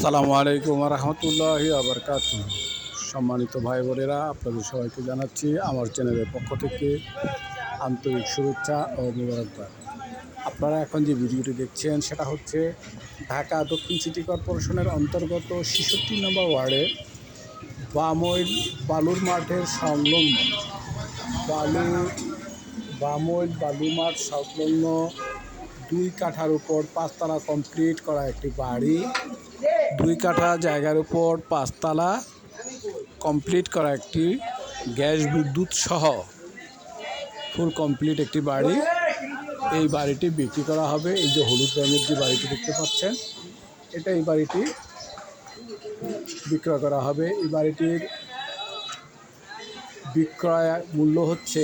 আসসালামু আলাইকুম রহমতুল্লাহি আবরকাতুহ। সম্মানিত ভাই বোনেরা, আপনাদের সবাইকে জানাচ্ছি আমার চ্যানেলের পক্ষ থেকে আন্তরিক শুভেচ্ছা ও মোবারকবাদ। আপনারা এখন যে ভিডিওটি দেখছেন সেটা হচ্ছে ঢাকা দক্ষিণ সিটি কর্পোরেশনের অন্তর্গত ৬৬ নম্বর ওয়ার্ডের বামইল বালুর মাঠের সংলগ্ন বালু মাঠ সংলগ্ন 2 কাঠার উপর 5 তলা কমপ্লিট করা একটি বাড়ি। 2 কাঠা জায়গার উপর 5 তলা কমপ্লিট করা একটি গ্যাস বিদ্যুৎ সহ ফুল কমপ্লিট একটি বাড়ি। এই বাড়িটি বিক্রি করা হবে। এই যে হলুদ রঙের যে বাড়িটি দেখতে পাচ্ছেন, এই বাড়িটি বিক্রয় করা হবে। এই বাড়িটির বিক্রয় মূল্য হচ্ছে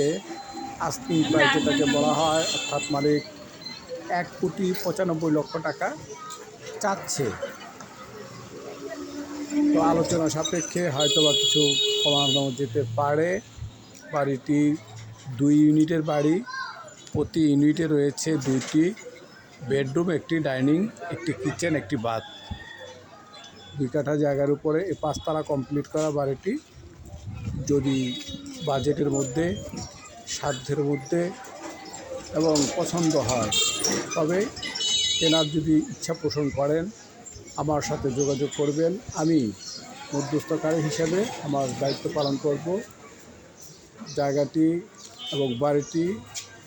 আস্তিং প্রাইস, যেটাকে বলা হয়, অর্থাৎ মালিক 1,95,00,000 টাকা চাচ্ছে। তো আলোচনা সাপেক্ষে হয়তোবা কিছু কমানো যেতে পারে। বাড়িটি 2 ইউনিটের বাড়ি। প্রতি ইউনিটে রয়েছে 2টি বেডরুম, একটি ডাইনিং, একটি কিচেন, একটি বাথ। 2 কাঠা জায়গার উপরে এই 5 তলা কমপ্লিট করা বাড়িটি যদি বাজেটের মধ্যে, সাধ্যের মধ্যে এবং পছন্দ হয়, তবে কেনার যদি ইচ্ছা পোষণ করেন আমার সাথে যোগাযোগ করবেন। আমি মধ্যস্থকারী হিসেবে আমার দায়িত্ব পালন করব। জায়গাটি এবং বাড়িটি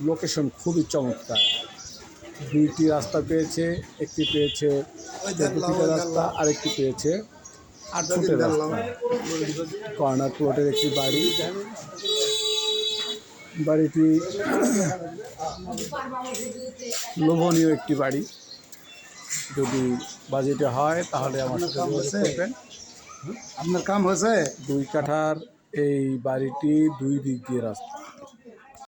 লোকেশন খুবই চমৎকার। 2টি রাস্তা পেয়েছে, একটি পেয়েছে 4 ফিটের রাস্তা, আরেকটি পেয়েছে 8 ফুটের রাস্তা। কর্নার প্লটের একটি বাড়ি। বাড়িটি লোভনীয় একটি বাড়ি। যদি বাজেটে হয় তাহলে আমার সাথে যোগাযোগ করবেন। আপনার কাম হয়েছে? 2 কাঠার এই বাড়িটি 2 দিক দিয়ে রাস্তা।